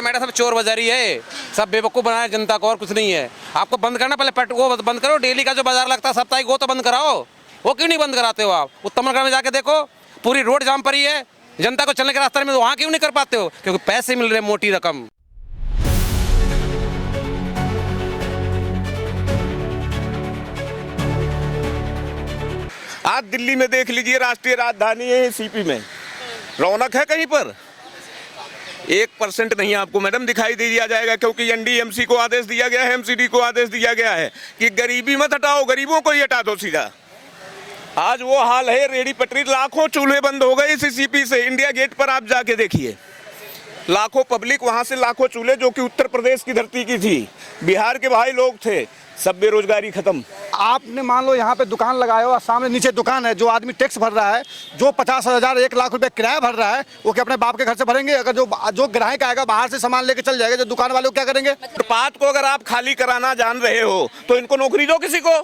Madam सब चोर बाजारी है, सब बेवकूफ़ बनाया जनता को और कुछ नहीं है। आपको बंद करना, पहले वो बंद करो, डेली का जो बाजार लगता है साप्ताहिक वो तो बंद कराओ। वो क्यों नहीं बंद कराते हो आप? उत्तमनगर में जाके देखो, पूरी रोड जाम पड़ी है, जनता को चलने के रास्ते में वहाँ क्यों नहीं कर पाते हो? क्योंकि पैसे मिल रहे मोटी रकम। आज दिल्ली में देख लीजिए, राष्ट्रीय राजधानी है सीपी में, रौनक है कहीं पर? 1% नहीं आपको मैडम दिखाई दे दिया जाएगा, क्योंकि एनडीएमसी को आदेश दिया गया है, एमसीडी को आदेश दिया गया है कि गरीबी मत हटाओ, गरीबों को ही हटा दो सीधा। आज वो हाल है, रेडी पटरी, लाखों चूल्हे बंद हो गए इसी सीपी से। इंडिया गेट पर आप जाके देखिए, लाखों पब्लिक, वहां से लाखों चूल्हे, जो कि उत्तर प्रदेश की धरती की थी, बिहार के भाई लोग थे, सब बेरोजगारी खत्म। आपने मान लो यहाँ पे दुकान लगाए हो और सामने नीचे दुकान है, जो आदमी टैक्स भर रहा है, जो 50,000 1 लाख रुपए किराया भर रहा है, वो क्या अपने बाप के घर से भरेंगे? अगर जो ग्राहक आएगा बाहर से सामान लेके चल जाएगा, जो दुकान वाले क्या करेंगे? फुटपाथ को अगर आप खाली कराना जान रहे हो तो इनको नौकरी दो किसी को।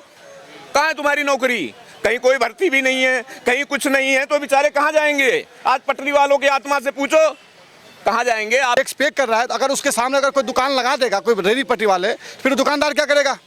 कहाँ है तुम्हारी नौकरी? कहीं कोई भर्ती भी नहीं है, कहीं कुछ नहीं है, तो बेचारे कहाँ जाएंगे? आज पटरी वालों की आत्मा से पूछो, कहाँ जाएंगे? आप टैक्स पे कर रहा है, अगर उसके सामने अगर कोई दुकान लगा देगा, कोई रेडी पटरी वाले, फिर दुकानदार क्या करेगा?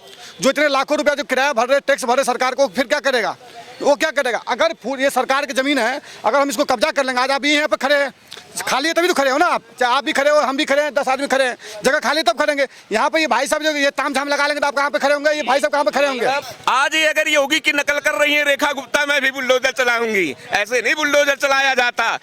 जो इतने लाखों रुपया जो किराया भर रहे, टैक्स भर रहे सरकार को, फिर क्या करेगा? वो क्या करेगा? अगर ये सरकार की ज़मीन है, अगर हम इसको कब्जा कर लेंगे, आज आप यहाँ पर खड़े हैं, खाली है तभी तो खड़े हो ना आप, चाहे आप भी खड़े हो, हम भी खड़े हैं, 10 आदमी खड़े हैं, जगह खाली तब खड़ेंगे। यहाँ पे ये भाई साहब जो ये ताम झाम लगा लेंगे तो आप कहाँ पे खड़े होंगे? ये भाई साहब कहाँ पे खड़े होंगे? आज ये अगर योगी की नकल कर रही है रेखा गुप्ता, मैं भी बुलडोजर चलाऊंगी, ऐसे नहीं बुलडोजर चलाया जाता,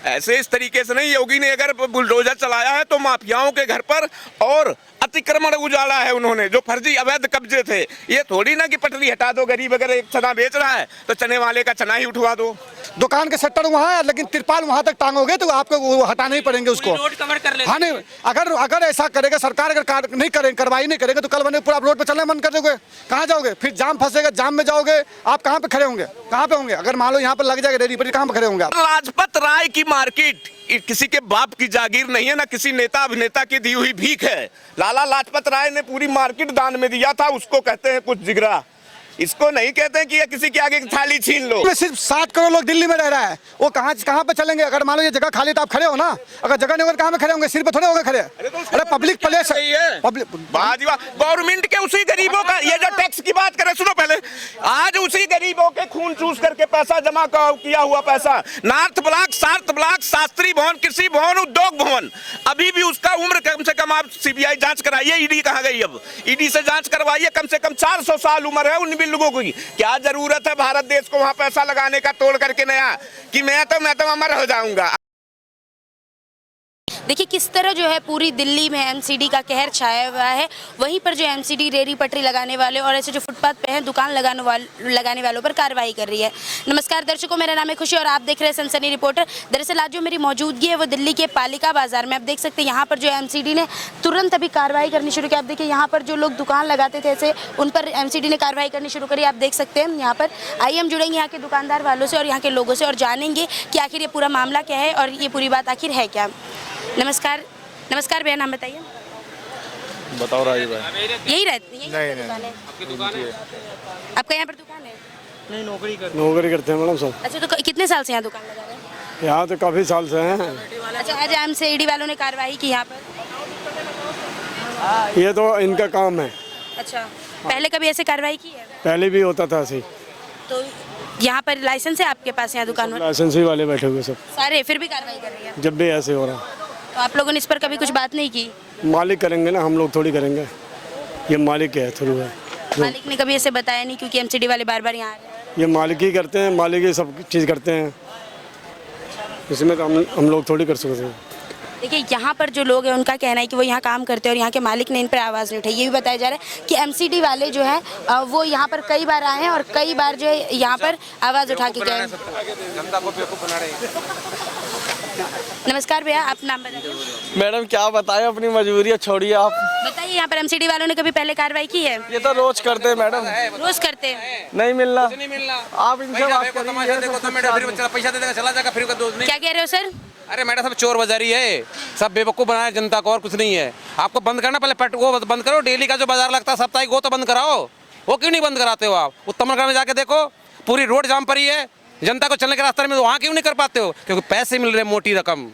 ऐसे इस तरीके से नहीं। योगी ने अगर बुलडोजर चलाया है तो माफियाओं के घर पर और अतिक्रमण उजाला है उन्होंने, जो फर्जी अवैध कब्जे थे। ये थोड़ी ना कि पटरी हटा दो, गरीब अगर एक चना बेच रहा है तो चने वाले का चना ही उठवा दो। दुकान के शटर वहाँ है, लेकिन तिरपाल वहाँ तक टांगोगे तो आपको वो हटाने ही पड़ेंगे उसको। रोड कवर कर ले। हाँ नहीं, अगर ऐसा करेगा सरकार, अगर नहीं करेंगे, कार्रवाई नहीं करेगा तो कल बने पूरा रोड पर चलना बंद कर दोगे। कहाँ जाओगे? फिर जाम फंसेगा, जाम में जाओगे, आप कहाँ पे खड़े होंगे? कहाँ पे होंगे? अगर मान लो यहाँ पर लग जाएगा रेडी पर, कहाँ पे खड़े होंगे आप? लाजपत राय की मार्केट किसी के बाप की जागीर नहीं है, ना किसी नेता अभिनेता की दी हुई भीख है। लाला लाजपत राय ने पूरी मार्केट दान में दिया था, उसको कहते हैं कुछ जिगरा। इसको नहीं कहते हैं कि ये किसी के आगे की थाली छीन लो। सिर्फ 7 करोड़ लोग दिल्ली में रह रहा है, वो कहाँ पे चलेंगे? अगर मान लो ये जगह खाली तो आप खड़े हो ना, अगर जगह नहीं होगा कहाँ पे खड़े होंगे? सिर पे थोड़े होंगे खड़े? अरे पब्लिक प्लेस है, गवर्नमेंट के उसी गरीबों का, ये जो टैक्स की बात करें, सुनो पहले, आज उसी गरीबों के खून चूस करके पैसा जमा किया हुआ पैसा, north block, south block, Shastri भवन, कृषि भवन, उद्योग भवन, अभी भी उसका उम्र कम से कम आप सीबीआई जांच कराइए, ईडी कहाँ गई? अब ईडी से जांच करवाइए, कम से कम 400 साल उम्र है उन लोगों की। क्या जरूरत है भारत देश को वहां पैसा लगाने का, तोड़ करके नया, कि मैं तो अमर हो जाऊंगा। देखिए किस तरह जो है पूरी दिल्ली में एमसीडी का कहर छाया हुआ है। वहीं पर जो एमसीडी रेडी पटरी लगाने वाले और ऐसे जो फुटपाथ पे हैं दुकान लगाने वालों पर कार्रवाई कर रही है। नमस्कार दर्शकों, मेरा नाम है खुशी और आप देख रहे हैं सनसनी रिपोर्टर। दरअसल आज जो मेरी मौजूदगी है वो दिल्ली के पालिका बाजार में। आप देख सकते हैं यहाँ पर जो एमसीडी ने तुरंत अभी कार्रवाई करनी शुरू की। आप देखिए यहाँ पर जो लोग दुकान लगाते थे ऐसे, उन पर एमसीडी ने कार्रवाई करनी शुरू करी। आप देख सकते हैं यहाँ पर। आइए हम जुड़ेंगे यहाँ के दुकानदार वालों से और यहाँ के लोगों से और जानेंगे कि आखिर ये पूरा मामला क्या है और ये पूरी बात आखिर है क्या। नमस्कार भैया, नाम बताइए। बताओ राजू भाई। यही रहती है? नहीं। आपकी दुकान है? आपका यहाँ पर दुकान है? नहीं, नौकरी करते हैं मैडम सब। अच्छा, तो कितने साल से यहाँ दुकान लगा रहे हैं? यहाँ तो काफ़ी साल से हैं। अच्छा, आज एमसीडी वालों ने कार्रवाई की यहाँ पर? ये तो इनका काम है। अच्छा, पहले कभी ऐसे कार्रवाई की है? पहले भी होता था ऐसे। तो यहाँ पर लाइसेंस है आपके पास? यहाँ दुकान में लाइसेंस ही वाले बैठे हुए सब सारे, फिर भी कार्रवाई कर रही है? जब भी ऐसे हो रहा। तो आप लोगों ने इस पर कभी कुछ बात नहीं की? मालिक करेंगे ना, हम लोग थोड़ी करेंगे। ये मालिक है थ्रू है। मालिक ने कभी ऐसे बताया नहीं? क्योंकि एमसीडी वाले बार बार यहाँ आ रहे हैं। ये मालिक ही करते हैं, मालिक ही सब चीज़ करते हैं, इसमें तो हम लोग थोड़ी कर सकते हैं। देखिए यहाँ पर जो लोग हैं उनका कहना है कि वो यहाँ काम करते हैं और यहाँ के मालिक ने इन पर आवाज़ नहीं उठाई। ये भी बताया जा रहा है कि एमसीडी वाले जो है वो यहाँ पर कई बार आए हैं और कई बार जो है यहाँ पर आवाज़ उठा के गए। नमस्कार भैया, आप नाम बताइए। मैडम क्या बताएं, अपनी मजबूरी छोड़िए आप बताइए। यहाँ पर एमसीडी वालों ने कभी पहले कार्रवाई की है? ये तो रोज करते हैं मैडम। रोज करते हैं? नहीं मिलना। आप इनसे बात करिए। क्या कह रहे हो सर? अरे मैडम सब चोर बाजारी है, सब बेवकूफ़ बनाया जनता को और कुछ नहीं है। आपको बंद करना, पहले वो बंद करो, डेली का जो बाजार लगता है साप्ताहिक वो तो बंद कराओ। वो क्यों नहीं बंद कराते हो आप? उत्तमनगर में जाके देखो, पूरी रोड जाम पड़ी है, जनता को चलने के रास्ते में वहाँ क्यों नहीं कर पाते हो? क्योंकि पैसे मिल रहे मोटी रकम।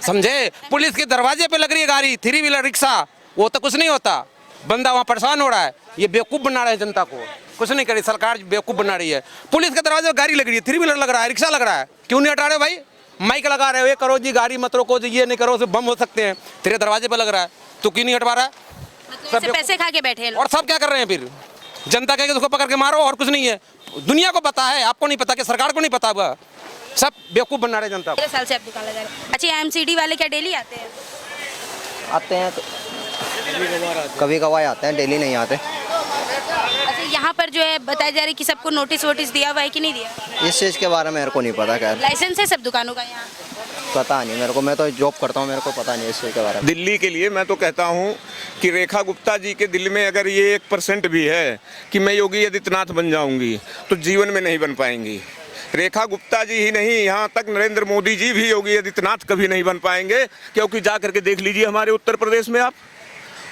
समझे? पुलिस के दरवाजे पे लग रही है गाड़ी, 3 व्हीलर रिक्शा, वो तो कुछ नहीं होता। बंदा वहाँ परेशान हो रहा है, ये बेवकूफ़ बना रहे हैं जनता को, कुछ नहीं करी सरकार, बेवकूफ़ बना रही है। पुलिस के दरवाजे पे गाड़ी लग रही है, 3 व्हीलर लग रहा है, रिक्शा लग रहा है, क्यों नहीं हटा रहे भाई? माइक लगा रहे हो, ये करो जी, गाड़ी मत रोको जी, ये नहीं करो, बम हो सकते हैं, तेरे दरवाजे पे लग रहा है, तो क्यों नहीं हटवा रहा है? मतलब ऐसे पैसे खा के बैठे हैं लोग। और सब क्या कर रहे हैं फिर? जनता कहेगी उसको पकड़ के मारो, और कुछ नहीं है। दुनिया को पता है, आपको नहीं पता, कि सरकार को नहीं पता होगा, सब बेवकूफ़ बना रहे जनता को। 13 साल से आप दुकान लगा रहे हैं। अच्छा, एमसीडी वाले क्या डेली आते हैं? आते हैं तो कभी कभार आते हैं, डेली नहीं आते। अच्छा, यहाँ पर जो है बताया जा रहा है कि सबको नोटिस वोटिस दिया हुआ है कि नहीं दिया? इस चीज़ के बारे में मेरे को नहीं पता, खैर लाइसेंस है सब दुकानों का यहाँ? पता नहीं मेरे को, मैं तो जॉब करता हूँ, मेरे को पता नहीं इस चीज़ के बारे में। दिल्ली के लिए मैं तो कहता हूं कि रेखा गुप्ता जी के दिल में अगर ये 1% भी है कि मैं योगी आदित्यनाथ बन जाऊंगी, तो जीवन में नहीं बन पाएंगी। रेखा गुप्ता जी ही नहीं, यहाँ तक नरेंद्र मोदी जी भी योगी आदित्यनाथ कभी नहीं बन पाएंगे, क्योंकि जा करके देख लीजिए हमारे उत्तर प्रदेश में, आप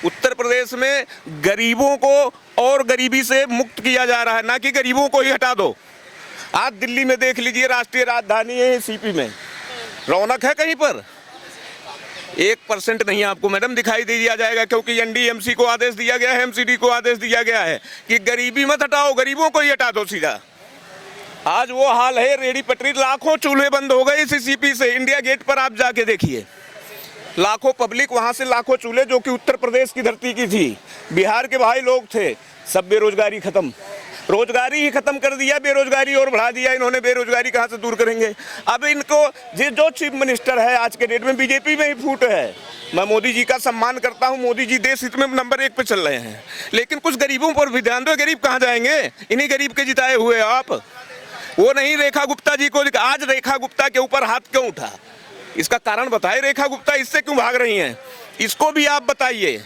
उत्तर प्रदेश में गरीबों को और गरीबी से मुक्त किया जा रहा है, ना कि गरीबों को ही हटा दो। आज दिल्ली में देख लीजिए, राष्ट्रीय राजधानी है सीपी में, रौनक है कहीं पर? 1% नहीं आपको मैडम दिखाई दे दिया जाएगा, क्योंकि एनडीएमसी को आदेश दिया गया है, एमसीडी को आदेश दिया गया है कि गरीबी मत हटाओ, गरीबों को ही हटा दो सीधा। आज वो हाल है, रेडी पटरी, लाखों चूल्हे बंद हो गए इसी सीपी से। इंडिया गेट पर आप जाके देखिए, लाखों पब्लिक वहां से, लाखों चूल्हे जो कि उत्तर प्रदेश की धरती की थी, बिहार के भाई लोग थे, सब बेरोजगारी खत्म, रोजगारी ही खत्म कर दिया, बेरोजगारी और बढ़ा दिया इन्होंने। बेरोजगारी कहाँ से दूर करेंगे? अब इनको जो चीफ मिनिस्टर है आज के डेट में, बीजेपी में ही फूट है। मैं मोदी जी का सम्मान करता हूँ, मोदी जी देश हित में नंबर 1 पे चल रहे हैं, लेकिन कुछ गरीबों पर भी ध्यान दो। गरीब कहाँ जाएंगे? इन्हीं गरीब के जिताए हुए आप। वो नहीं रेखा गुप्ता जी को, आज रेखा गुप्ता के ऊपर हाथ क्यों उठा, इसका कारण बताए। रेखा गुप्ता इससे क्यों भाग रही हैं, इसको भी आप बताइए।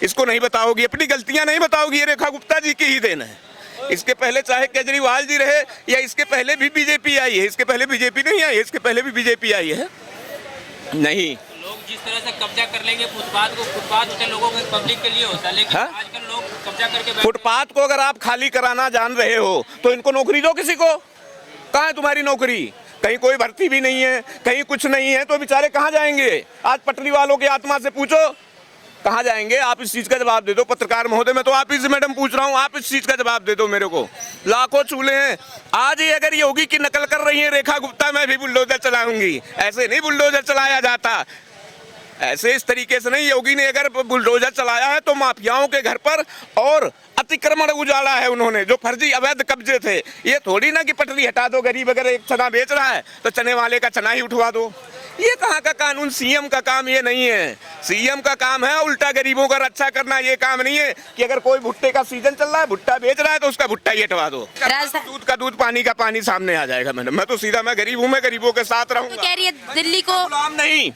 इसको नहीं बताओगी, अपनी गलतियां नहीं बताओगी, ये रेखा गुप्ता जी की ही देन है। इसके पहले चाहे केजरीवाल जी रहे, या इसके पहले भी बीजेपी आई है, इसके पहले बीजेपी नहीं आई, इसके पहले भी बीजेपी आई है नहीं। लोग जिस तरह से कब्जा कर लेंगे फुटपाथ को, फुटपाथ उसे लोगों के पब्लिक के लिए होता है, लेकिन आजकल लोग कब्जा करके फुटपाथ को अगर आप खाली कराना जान रहे हो, तो इनको नौकरी दो किसी को। कहाँ है तुम्हारी नौकरी? कहीं कोई भर्ती भी नहीं है, कहीं कुछ नहीं है, तो बेचारे कहाँ जाएंगे? आज पटरी वालों की आत्मा से पूछो, कहाँ जाएंगे? आप इस चीज का जवाब दे दो पत्रकार महोदय, मैं तो आप ही से मैडम पूछ रहा हूँ, आप इस चीज का जवाब दे दो मेरे को। लाखों चूल्हे हैं आज ही, अगर योगी की नकल कर रही है रेखा गुप्ता, मैं भी बुलडोजर चलाऊंगी। ऐसे नहीं बुलडोजर चलाया जाता, ऐसे इस तरीके से नहीं। योगी ने अगर बुलडोजर चलाया है तो माफियाओं के घर पर और अतिक्रमण उजाड़ा है उन्होंने, जो फर्जी अवैध कब्जे थे। ये थोड़ी ना कि पटरी हटा दो, गरीब अगर एक चना बेच रहा है तो चने वाले का चना ही उठवा दो। ये कहाँ का कानून? सीएम का काम ये नहीं है। सीएम का काम है उल्टा गरीबों का रक्षा करना। ये काम नहीं है कि अगर कोई भुट्टे का सीजन चल रहा है, भुट्टा बेच रहा है, तो उसका भुट्टा ही हटवा दो। दूध का दूध, पानी का पानी सामने आ जाएगा मैडम। मैं तो सीधा, मैं गरीब हूँ, मैं गरीबों के साथ रहूंगा। तो कह रही है दिल्ली को गुलाम नहीं,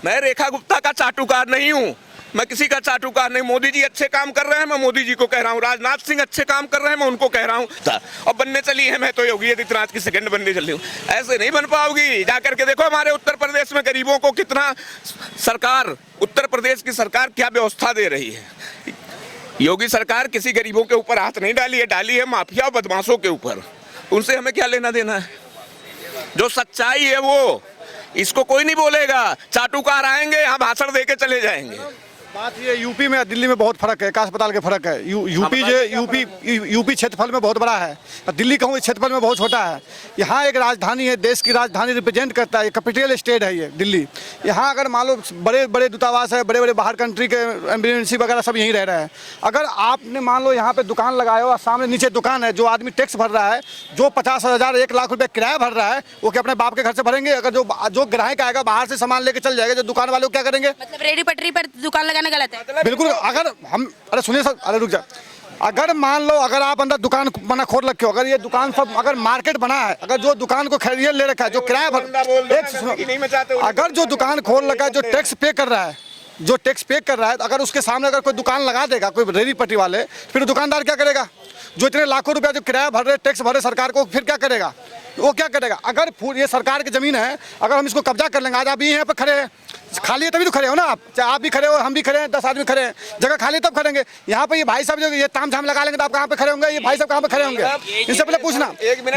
मैं रेखा गुप्ता का चाटुकार नहीं हूँ, मैं किसी का चाटुकार नहीं। मोदी जी अच्छे काम कर रहे हैं, मैं मोदी जी को कह रहा हूँ। राजनाथ सिंह अच्छे काम कर रहे हैं, मैं उनको कह रहा हूँ। और बनने चली है, मैं तो योगी आदित्यनाथ की सेकंड बनने चली हूँ। ऐसे नहीं बन पाओगी। जा करके देखो हमारे उत्तर प्रदेश में गरीबों को कितना सरकार, उत्तर प्रदेश की सरकार क्या व्यवस्था दे रही है। योगी सरकार किसी गरीबों के ऊपर हाथ नहीं डाली है, डाली है माफिया और बदमाशों के ऊपर। उनसे हमें क्या लेना देना है? जो सच्चाई है वो, इसको कोई नहीं बोलेगा। चाटुकार आएंगे यहाँ भाषण देके चले जाएंगे। बात ये यूपी में दिल्ली में बहुत फर्क है, का अस्पताल के फर्क है। यूपी क्षेत्रफल में बहुत बड़ा है, दिल्ली कहूँ क्षेत्रफल में बहुत छोटा है। यहाँ एक राजधानी है, देश की राजधानी रिप्रेजेंट करता है, कैपिटल स्टेट है ये दिल्ली। यहाँ अगर मान लो बड़े बड़े दूतावास है, बड़े बड़े बाहर कंट्री के एम्बेसी वगैरह सब यहीं रह रहे हैं। अगर आपने मान लो यहाँ पे दुकान लगाए हो और सामने नीचे दुकान है, जो आदमी टैक्स भर रहा है, जो 50,000 1 लाख रुपये किराया भर रहा है, वो क्या अपने बाप के घर से भरेंगे? अगर जो ग्राहक आएगा बाहर से सामान लेके चल जाएगा, जो दुकान वाले क्या करेंगे? मतलब रेडी पटरी पर दुकान लगाना गलत है? बिल्कुल। अगर हम, अरे सुनिए सर, अरे रुक जा। अगर मान लो अगर आप अंदर दुकान बना खोल रखे हो, अगर ये दुकान सब अगर मार्केट बना है, अगर जो दुकान को खरीद ले रखा है, जो किराया भर, अगर जो दुकान खोल रखा है, जो टैक्स पे कर रहा है, जो टैक्स पे कर रहा है, अगर उसके सामने अगर कोई दुकान लगा देगा, कोई रेडी पट्टी वाले, फिर दुकानदार क्या करेगा? जो इतने लाखों रुपया जो किराया भर रहे, टैक्स भर रहे सरकार को, फिर क्या करेगा? वो क्या करेगा? अगर ये सरकार की ज़मीन है, अगर हम इसको कब्जा कर लेंगे, आज आप यहाँ पे खड़े हैं, खाली है तभी तो खड़े हो ना आप, चाहे आप भी खड़े हो, हम भी खड़े हैं, 10 आदमी खड़े हैं, जगह खाली तब खड़ेंगे। यहाँ पे ये भाई साहब जो ये ताम झाम लगा लेंगे तो आप कहाँ पे खड़े होंगे, ये भाई साहब कहाँ पे खड़े होंगे, इनसे पहले पूछना।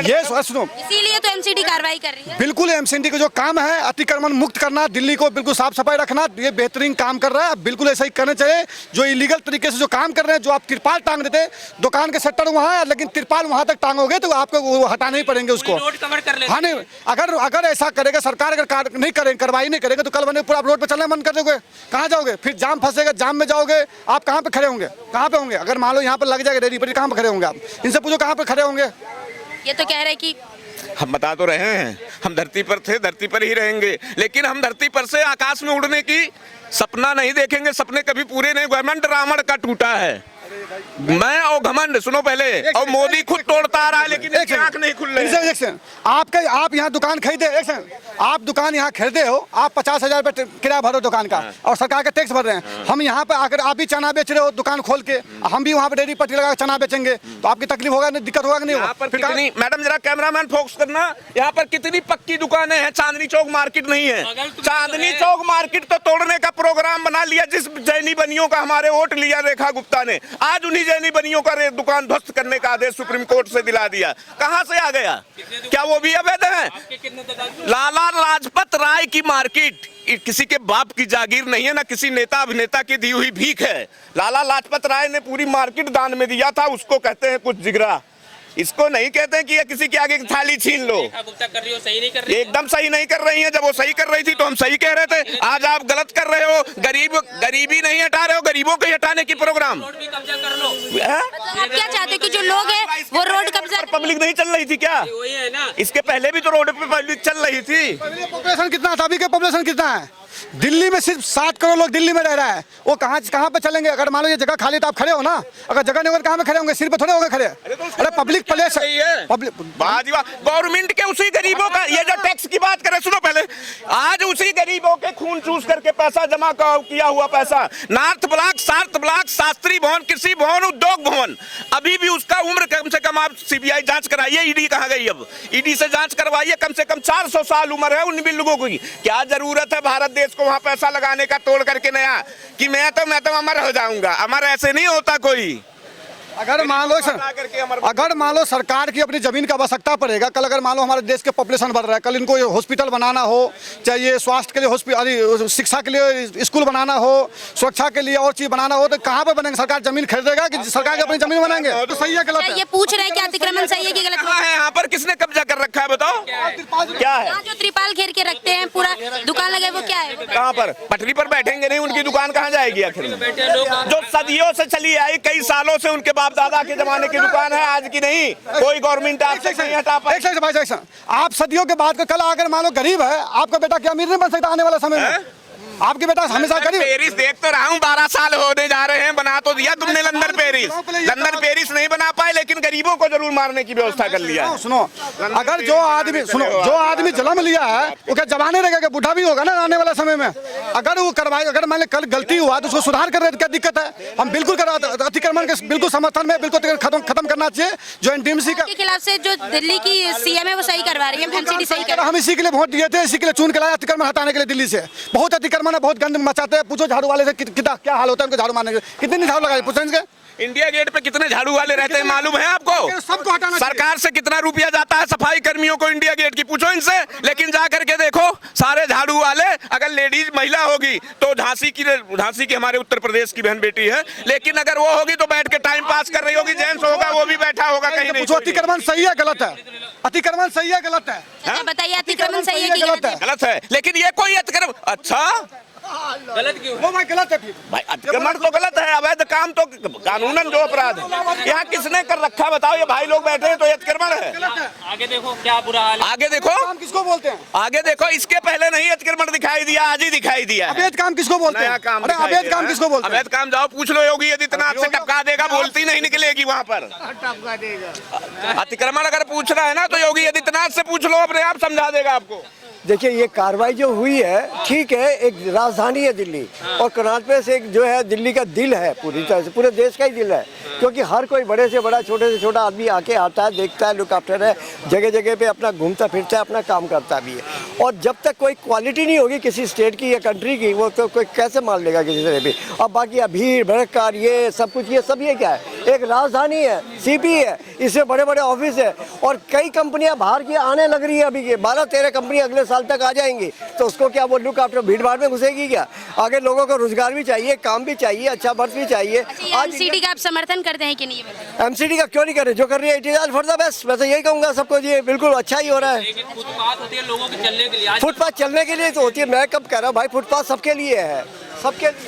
ये सुनो, इसीलिए तो एमसीडी कार्रवाई कर रही है। बिल्कुल एमसीडी का जो काम है अतिक्रमण मुक्त करना, दिल्ली को बिल्कुल साफ सफाई रखना, ये बेहतरीन काम कर रहा है, बिल्कुल ऐसा ही करना चाहिए। जो इलीगल तरीके से जो काम कर रहे हैं, जो आप तिरपाल टांग देते, दुकान के शटर वहाँ है लेकिन तिरपाल वहाँ तक टांगोगे तो आपको वो हटाने ही पड़ेंगे उसको। रोड कवर कर लेते हाँ नहीं, अगर ऐसा करेगा सरकार, अगर नहीं करेंगे, कार्रवाई नहीं करेगा तो कल बने पूरा रोड पर चलना बंद कर दोगे, कहाँ जाओगे, फिर जाम फंसेगा, जाम में जाओगे, आप कहाँ पे खड़े होंगे, कहाँ पे होंगे। अगर मान लो यहाँ पर लग जाएगा रेडी पर, कहाँ पे खड़े होंगे आप, इनसे पूछो कहाँ पे खड़े होंगे। ये तो कह रहे हैं कि हम बता तो रहे हैं, हम धरती पर थे, धरती पर ही रहेंगे, लेकिन हम धरती पर से आकाश में उड़ने की सपना नहीं देखेंगे। सपने कभी पूरे नहीं, घमंड रावण का टूटा है। मैं और घमंड, सुनो पहले, और मोदी खुद तोड़ता आ रहा है लेकिन एक आंख नहीं खुल रही। आप यहाँ दुकान खरीदे, एक सेकंड, आप दुकान यहाँ खरीदे हो, आप 50,000 रुपये किराया भरो दुकान का और सरकार का टैक्स भर रहे हैं। हम यहाँ पे आकर आप भी चना बेच रहे हो दुकान खोल के, हम भी वहाँ पे डेयरी पट्टी लगा चना बेचेंगे तो आपकी तकलीफ होगा, नहीं दिक्कत होगा नहीं होगा। कितनी, मैडम जरा कैमरामैन फोकस करना, यहाँ पर कितनी पक्की दुकानें हैं, चांदनी चौक मार्केट नहीं है। चांदनी चौक मार्केट तो तोड़ने का प्रोग्राम बना लिया, जिस जैनी बनियों का हमारे वोट लिया रेखा गुप्ता ने, आज उन्हीं जैनी बनियों का दुकान ध्वस्त करने का आदेश सुप्रीम कोर्ट से दिला दिया। कहां से आ गया, क्या वो भी अवैध है? लाला लाजपत राय की मार्केट किसी के बाप की जागीर नहीं है, ना किसी नेता अभिनेता की दी हुई भीख है। लाला लाजपत राय ने पूरी मार्केट दान में दिया था, उसको कहते हैं कुछ जिगरा। इसको नहीं कहते हैं कि ये किसी के आगे थाली छीन लो। गुप्ता कर रही हो, सही नहीं कर रही, एकदम सही नहीं कर रही है। जब वो सही कर रही थी तो हम सही कह रहे थे, आज आप गलत कर रहे हो। गरीबी नहीं हटा रहे हो, गरीबों को हटाने की प्रोग्राम। रोड भी कब्जा कर लो। आप क्या चाहते हो कि जो लोग हैं वो रोड कब्जा, पब्लिक नहीं चल रही थी क्या? वही है ना, इसके पहले भी तो रोड पे पब्लिक चल रही थी। पॉपुलेशन कितना था, अभी का पॉपुलेशन कितना है? दिल्ली में सिर्फ 7 करोड़ लोग दिल्ली में रह रहा है, वो कहाँ पे चलेंगे? अगर मान लो ये जगह खाली तो आप खड़े हो ना, अगर जगह नहीं होगा कहाँ पे खड़े होंगे? सिर पे थोड़े होंगे खड़े। अरे पब्लिक प्लेस है, गवर्नमेंट के उसी गरीबों का, ये जो टैक्स की बात करें, सुनो पहले, आज उसी गरीबों के खून चूस करके पैसा जमा किया हुआ पैसा, north block, south block, Shastri भवन, कृषि भवन, उद्योग भवन, अभी भी उसका उम्र कम से कम आप सीबीआई जांच कराइए। ईडी कहाँ गई? अब ईडी से जांच करवाइए। कम से कम 400 साल उम्र है उन बिल्डिंगों की। क्या जरूरत है भारत देश को वहां पैसा लगाने का, तोड़ करके नया, कि मैं तो अमर हो जाऊंगा? अमर ऐसे नहीं होता कोई। अगर मान लो सरकार की अपनी जमीन का आवश्यकता पड़ेगा, कल अगर मान लो हमारे देश के पॉपुलेशन बढ़ रहा है, कल इनको हॉस्पिटल बनाना हो, चाहिए स्वास्थ्य के लिए हॉस्पिटल, शिक्षा के लिए स्कूल बनाना हो, सुरक्षा के लिए और चीज बनाना हो, तो कहाँ पे बनेंगे? सरकार जमीन खरीदेगा कि सरकार की अपनी जमीन बनाएंगे? तो सही है गलत है? ये पूछ रहे हैं कि अतिक्रमण सही है कि गलत है? यहाँ पर किसने कब्जा कर रखा है बताओ? क्या है? जो त्रिपाल घेर के रखते हैं, पूरा दुकान लगे, वो क्या है? कहाँ पर? पटरी पर बैठेंगे नहीं, उनकी दुकान कहाँ जाएगी आखिर? जो सदियों से चली आई, कई सालों से उनके बाप दादा के जमाने की दुकान है, आज की नहीं। कोई गवर्नमेंट आपसे नहीं हटा पाए। आप सदियों के बाद कल अगर मान लो गरीब है, आपका बेटा क्या अमीर नहीं बन सकता आने वाला समय में? आपके बेटा हमेशा गरीब। पेरिस देख तो रहा हूँ, 12 साल होने जा रहे हैं, बना तो दिया तुमने लंदन पेरिस। लंदन पेरिस नहीं बना पाए, लेकिन गरीबों को जरूर मारने की व्यवस्था कर लिया। सुनो, अगर जो आदमी जन्म लिया है वो क्या जवाने रहेगा? बूढ़ा भी होगा ना आने वाला समय में। अगर वो करवाए, अगर मैंने कल गलती हुआ तो उसको सुधार कर रहे, क्या दिक्कत है? हम बिल्कुल अतिक्रमण के बिल्कुल समर्थन में, बिल्कुल खत्म करना चाहिए। जो एनडीएमसी के खिलाफ से जो दिल्ली की सीएम है वो सही करवा रही है, एमसीडी सही कर। हम इसी के लिए वोट दिए थे, इसी के लिए चुन के लाए अतिक्रमण हटाने के लिए। दिल्ली से बहुत अतिक्रमण है, बहुत गंद मचाते हैं। पूछो झाड़ू वाले से कितना क्या हाल होता है उनको झाड़ू मारने के, कितने झाड़ू लगाए? पूछो इनके। इंडिया गेट पे कितने झाड़ू वाले रहते हैं मालूम है आपको? सबको हटाना। सरकार से कितना रुपया जाता है सफाई कर्मियों को इंडिया गेट की, पूछो इनसे। लेकिन जा करके देखो, सारे झाड़ू वाले, अगर लेडीज महिला होगी तो झांसी की हमारे उत्तर प्रदेश की बहन बेटी है, लेकिन अगर वो होगी तो बैठ के टाइम पास कर रही होगी। जेंट्स होगा वो भी बैठा होगा कहीं नहीं। अतिक्रमण सही है गलत है? अतिक्रमण सही है गलत है? बताइए, अतिक्रमण सही है कि गलत है? गलत है, लेकिन ये कोई अतिक्रमण, अच्छा गलत क्यों? वो भाई गलत है। भाई अतिक्रमण तो गलत है, अवैध काम तो कानूनन जो अपराध है। यहाँ किसने कर रखा बताओ? ये भाई लोग बैठे हैं तो ये अतिक्रमण है। आगे देखो क्या बुरा हाल है। आगे देखो, काम किसको बोलते हैं? आगे देखो, इसके पहले नहीं अतिक्रमण दिखाई दिया, आज ही दिखाई दिया। अवैध काम किसको बोलते हैं? अवैध काम किसको बोलते हैं? अवैध काम जाओ पूछ लो, योगी आदित्यनाथ से टपका देगा, बोलती नहीं निकलेगी वहाँ पर। अतिक्रमण अगर पूछना है ना तो योगी आदित्यनाथ से पूछ लो, अपने आप समझा देगा आपको। देखिए ये कार्रवाई जो हुई है ठीक है, एक राजधानी है दिल्ली और कनाट प्लेस एक जो है दिल्ली का दिल है, पूरी तरह से पूरे देश का ही दिल है, क्योंकि हर कोई बड़े से बड़ा छोटे से छोटा आदमी आके आता है, देखता है, लुक आफ्टर है, जगह जगह पे अपना घूमता फिरता है, अपना काम करता भी है। और जब तक कोई क्वालिटी नहीं होगी किसी स्टेट की या कंट्री की, वो तो कोई कैसे मान लेगा किसी तरह भी। अब बाकी भीड़ भड़का ये सब कुछ, ये सब ये क्या है, एक राजधानी है, सीपी है, इससे बड़े बड़े ऑफिस है और कई कंपनियां बाहर की आने लग रही है। अभी ये 12-13 कंपनी अगले साल तक आ जाएंगी, तो उसको क्या वो लुक आफ्टर भीड़ भाड़ में घुसेगी क्या? आगे लोगों को रोजगार भी चाहिए, काम भी चाहिए, अच्छा बर्थ भी चाहिए। एमसीडी का आप समर्थन करते हैं कि नहीं? एमसीडी का क्यों नहीं करे, जो कर रही है it is all for the best. मैं तो यही कहूँगा सबको, ये बिल्कुल अच्छा ही हो रहा है। लेकिन फुटपाथ होती है लोगों के चलने के लिए, फुटपाथ चलने के लिए तो होती है, मैं कब कह रहा हूँ भाई, फुटपाथ सबके लिए है, सबके लिए।